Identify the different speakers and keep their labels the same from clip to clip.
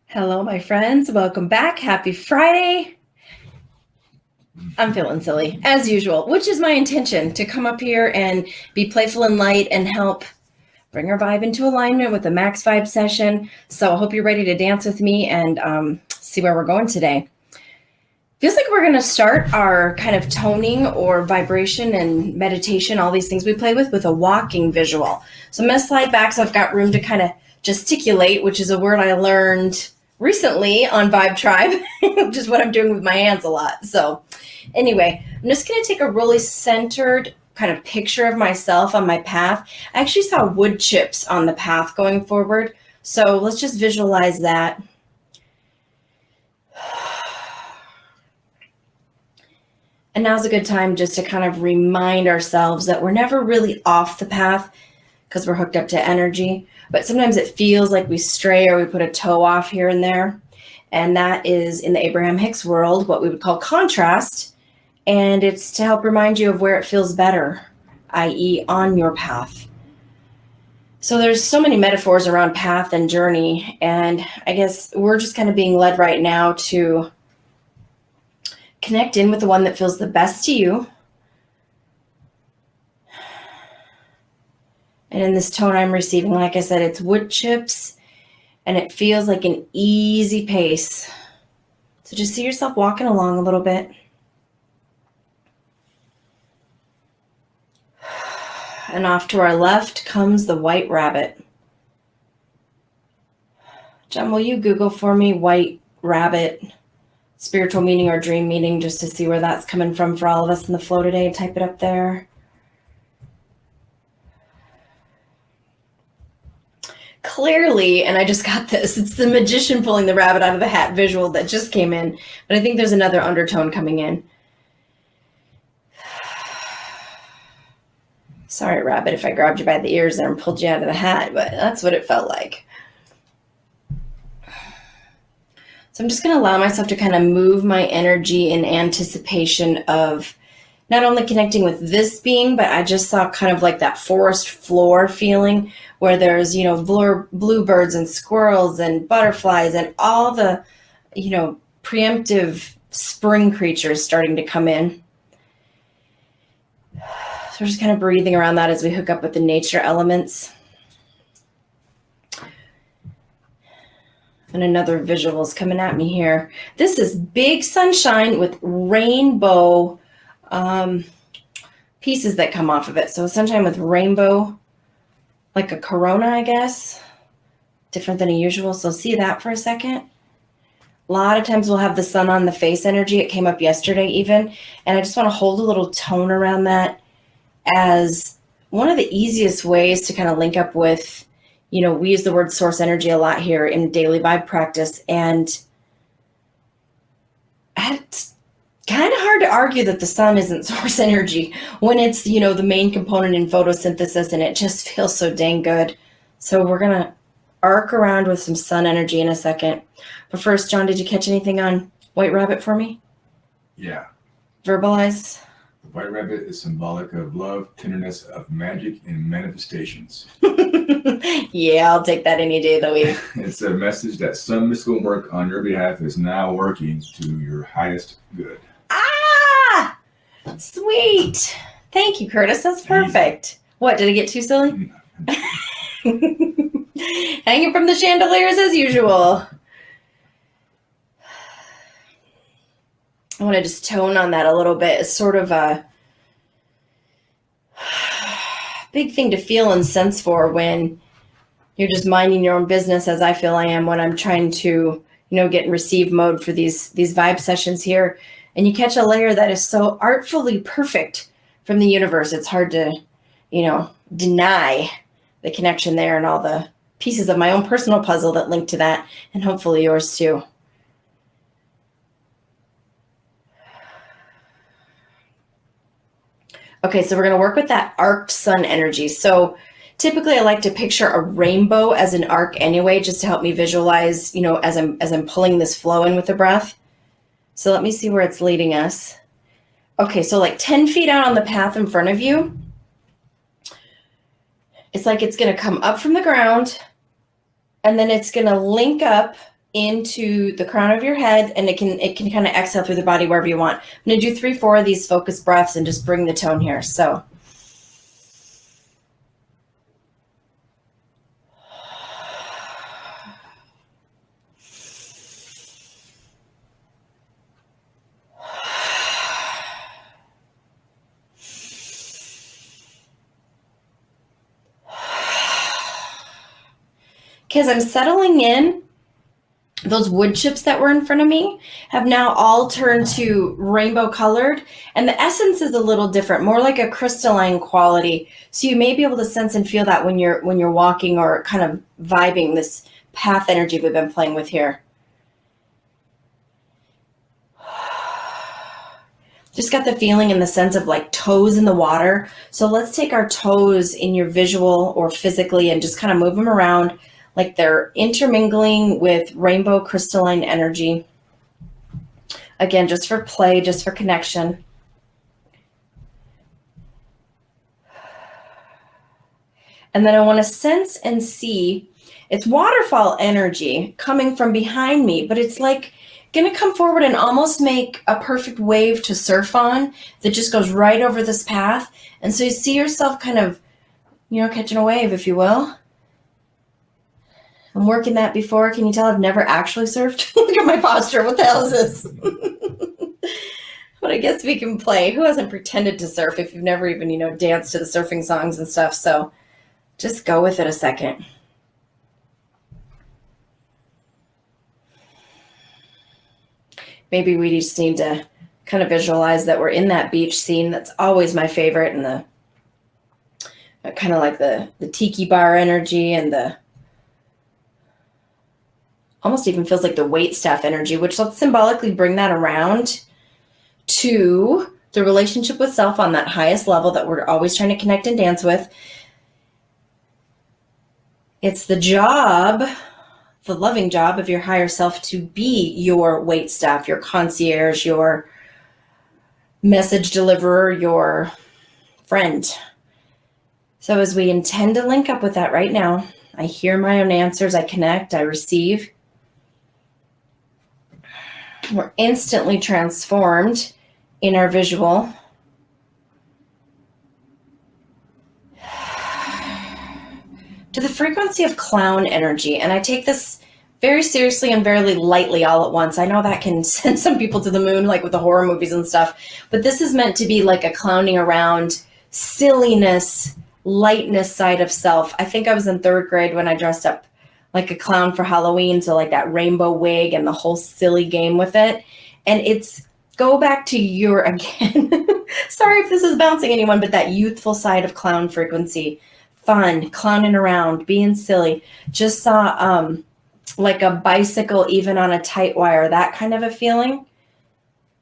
Speaker 1: Hello, my friends. Welcome back. Happy Friday. I'm feeling silly, as usual, which is my intention, to come up here and be playful and light and help bring our vibe into alignment with the Max Vibe session. So I hope you're ready to dance with me and see where we're going today. Feels like we're going to start our kind of toning or vibration and meditation, all these things we play with a walking visual. So I'm going to slide back so I've got room to kind of gesticulate, which is a word I learned recently on Vibe Tribe, which is what I'm doing with my hands a lot. So anyway, I'm just going to take a really centered kind of picture of myself on my path. I actually saw wood chips on the path going forward. So let's just visualize that. And now's a good time just to kind of remind ourselves that we're never really off the path because we're hooked up to energy. But sometimes it feels like we stray or we put a toe off here and there. And that is, in the Abraham Hicks world, what we would call contrast. And it's to help remind you of where it feels better, i.e. on your path. So there's so many metaphors around path and journey. And I guess we're just kind of being led right now to connect in with the one that feels the best to you. And in this tone I'm receiving, like I said, it's wood chips, and it feels like an easy pace. So just see yourself walking along a little bit. And off to our left comes the white rabbit. John, will you Google for me white rabbit, spiritual meaning or dream meaning, just to see where that's coming from for all of us in the flow today? Type it up there. Clearly, and I just got this, it's the magician pulling the rabbit out of the hat visual that just came in, but I think there's another undertone coming in. Sorry, rabbit, if I grabbed you by the ears there and pulled you out of the hat, but that's what it felt like. So I'm just going to allow myself to kind of move my energy in anticipation of not only connecting with this being, but I just saw kind of like that forest floor feeling where there's, bluebirds and squirrels and butterflies and all the, preemptive spring creatures starting to come in. So we're just kind of breathing around that as we hook up with the nature elements. And another visual is coming at me here. This is big sunshine with rainbow pieces that come off of it. So sunshine with rainbow, like a corona, I guess. Different than a usual. So see that for a second. A lot of times we'll have the sun on the face energy. It came up yesterday even. And I just want to hold a little tone around that as one of the easiest ways to kind of link up with, we use the word source energy a lot here in daily vibe practice. And it's kind of hard to argue that the sun isn't source energy when it's, the main component in photosynthesis, and it just feels so dang good. So we're going to arc around with some sun energy in a second. But first, John, did you catch anything on white rabbit for me?
Speaker 2: Yeah.
Speaker 1: Verbalize.
Speaker 2: The white rabbit is symbolic of love, tenderness, of magic, and manifestations.
Speaker 1: Yeah, I'll take that any day of the week.
Speaker 2: It's a message that some mystical work on your behalf is now working to your highest good.
Speaker 1: Ah! Sweet. Thank you, Curtis. That's perfect. What, did I get too silly? Hanging from the chandeliers as usual. I want to just tone on that a little bit. It's sort of a big thing to feel and sense for when you're just minding your own business, as I feel I am when I'm trying to, get in receive mode for these vibe sessions here. And you catch a layer that is so artfully perfect from the universe. It's hard to, deny the connection there and all the pieces of my own personal puzzle that link to that, and hopefully yours too. Okay, so we're going to work with that arced sun energy. So typically I like to picture a rainbow as an arc anyway, just to help me visualize, as I'm pulling this flow in with the breath. So let me see where it's leading us. Okay, so like 10 feet out on the path in front of you, it's like it's going to come up from the ground, and then it's going to link up into the crown of your head, and it can kind of exhale through the body wherever you want. I'm going to do 3-4 of these focus breaths and just bring the tone here. So as I'm settling in, those wood chips that were in front of me have now all turned to rainbow colored, and the essence is a little different, more like a crystalline quality. So you may be able to sense and feel that when you're walking or kind of vibing this path energy we've been playing with here. Just got the feeling and the sense of like toes in the water. So let's take our toes in your visual or physically and just kind of move them around like they're intermingling with rainbow crystalline energy. Again, just for play, just for connection. And then I want to sense and see, it's waterfall energy coming from behind me, but it's like going to come forward and almost make a perfect wave to surf on that just goes right over this path. And so you see yourself kind of, catching a wave, if you will. I'm working that before. Can you tell I've never actually surfed? Look at my posture. What the hell is this? But I guess we can play. Who hasn't pretended to surf if you've never even, danced to the surfing songs and stuff? So just go with it a second. Maybe we just need to kind of visualize that we're in that beach scene. That's always my favorite. And the kind of like the tiki bar energy and the almost even feels like the wait staff energy, which let's symbolically bring that around to the relationship with self on that highest level that we're always trying to connect and dance with. It's the loving job of your higher self to be your wait staff, your concierge, your message deliverer, your friend. So as we intend to link up with that right now, I hear my own answers, I connect, I receive. We're instantly transformed in our visual. To the frequency of clown energy. And I take this very seriously and very lightly all at once. I know that can send some people to the moon, like with the horror movies and stuff, but this is meant to be like a clowning around, silliness, lightness side of self. I think I was in 3rd grade when I dressed up like a clown for Halloween, so like that rainbow wig and the whole silly game with it. And it's go back to your, again, sorry if this is bouncing anyone, but that youthful side of clown frequency. Fun, clowning around, being silly. Just saw like a bicycle even on a tight wire, that kind of a feeling.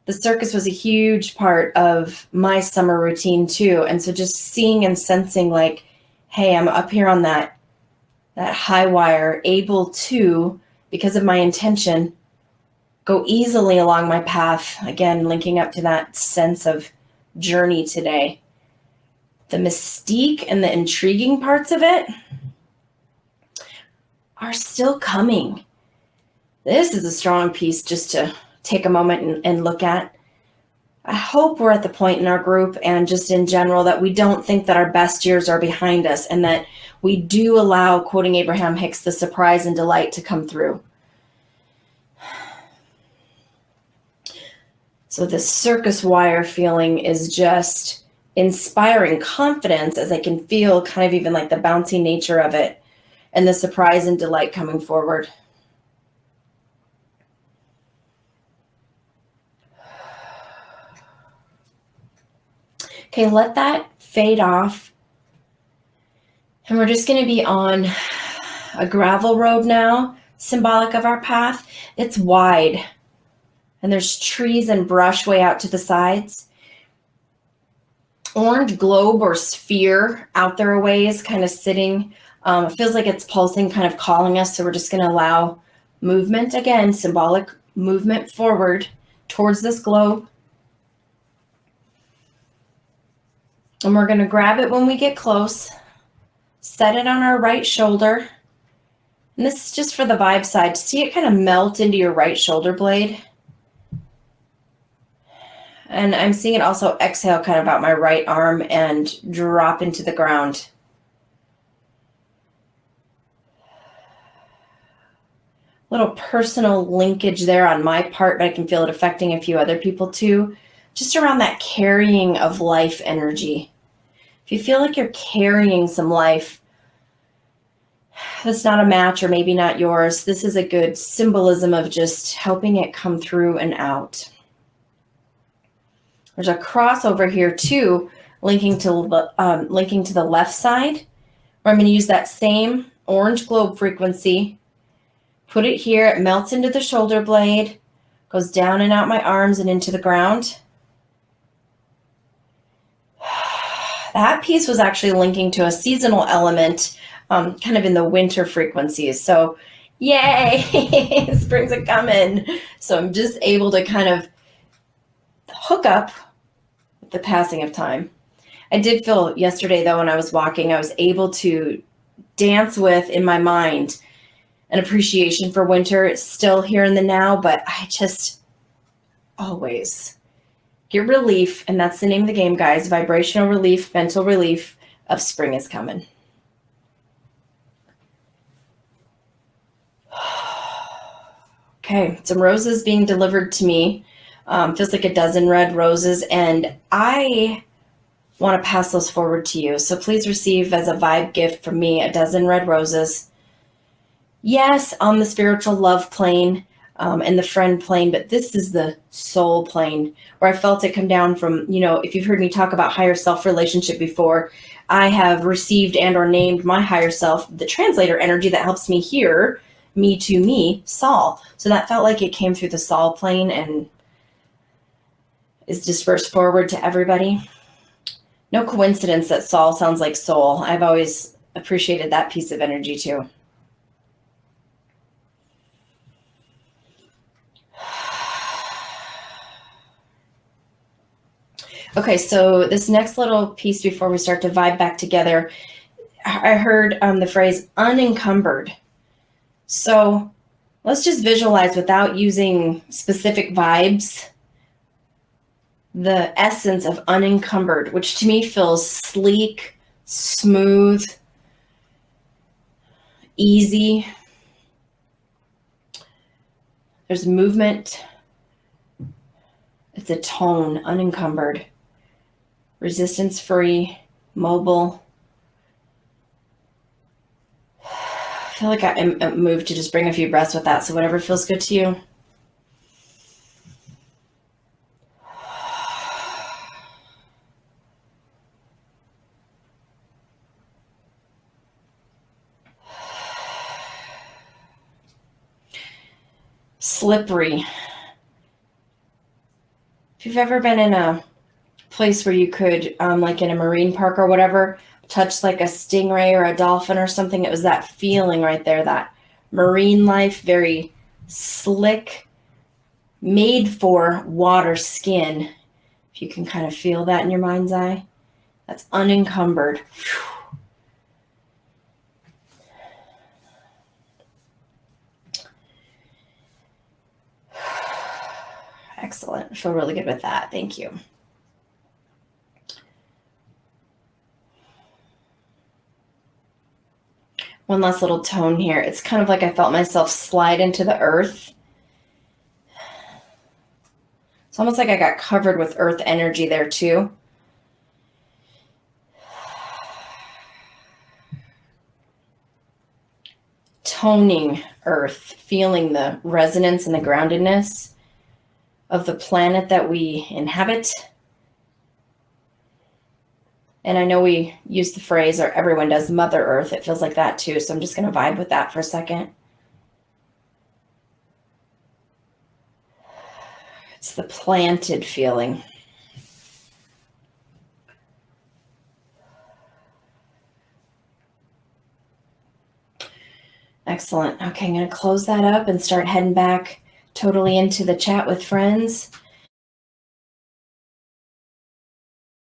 Speaker 1: The circus was a huge part of my summer routine too. And so just seeing and sensing like, hey, I'm up here on that high wire, able to, because of my intention, go easily along my path. Again, linking up to that sense of journey today. The mystique and the intriguing parts of it are still coming. This is a strong piece just to take a moment and look at. I hope we're at the point in our group and just in general that we don't think that our best years are behind us and that we do allow, quoting Abraham Hicks, the surprise and delight to come through. So this circus wire feeling is just inspiring confidence as I can feel kind of even like the bouncy nature of it and the surprise and delight coming forward. Okay, let that fade off. And we're just going to be on a gravel road now, symbolic of our path. It's wide. And there's trees and brush way out to the sides. Orange globe or sphere out there a ways, kind of sitting. It feels like it's pulsing, kind of calling us. So we're just going to allow movement again, symbolic movement forward towards this globe. And we're going to grab it when we get close, set it on our right shoulder, And this is just for the vibe side. See it kind of melt into your right shoulder blade. And I'm seeing it also exhale kind of out my right arm and drop into the ground. Little personal linkage there on my part, but I can feel it affecting a few other people too. Just around that carrying of life energy. If you feel like you're carrying some life that's not a match or maybe not yours, this is a good symbolism of just helping it come through and out. There's a crossover here too, linking to the left side, where I'm going to use that same orange globe frequency, put it here, it melts into the shoulder blade, goes down and out my arms and into the ground. That piece was actually linking to a seasonal element, kind of in the winter frequencies. So yay, spring's a coming. So I'm just able to kind of hook up with the passing of time. I did feel yesterday, though, when I was walking, I was able to dance with, in my mind, an appreciation for winter. It's still here in the now, but I just always get relief, and that's the name of the game, guys. Vibrational relief, mental relief of spring is coming. Okay, some roses being delivered to me. Feels like a dozen red roses, and I want to pass those forward to you. So please receive as a vibe gift from me a dozen red roses. Yes, on the spiritual love plane and the friend plane, but this is the soul plane where I felt it come down from, if you've heard me talk about higher self relationship before, I have received and or named my higher self, the translator energy that helps me hear me to me, Saul. So that felt like it came through the Saul plane and is dispersed forward to everybody. No coincidence that Saul sounds like soul. I've always appreciated that piece of energy too. Okay, so this next little piece before we start to vibe back together, I heard the phrase unencumbered. So let's just visualize without using specific vibes, the essence of unencumbered, which to me feels sleek, smooth, easy. There's movement. It's a tone, unencumbered, resistance-free, mobile. I feel like I'm moved to just bring a few breaths with that. So whatever feels good to you. Slippery. If you've ever been in a place where you could, like in a marine park or whatever, touch like a stingray or a dolphin or something, it was that feeling right there, that marine life, very slick, made for water skin. If you can kind of feel that in your mind's eye, that's unencumbered. Excellent. I feel really good with that. Thank you. One last little tone here. It's kind of like I felt myself slide into the earth. It's almost like I got covered with earth energy there too. Toning earth, feeling the resonance and the groundedness of the planet that we inhabit. And I know we use the phrase, or everyone does, Mother Earth. It feels like that too. So I'm just going to vibe with that for a second. It's the planted feeling. Excellent. Okay, I'm going to close that up and start heading back totally into the chat with friends.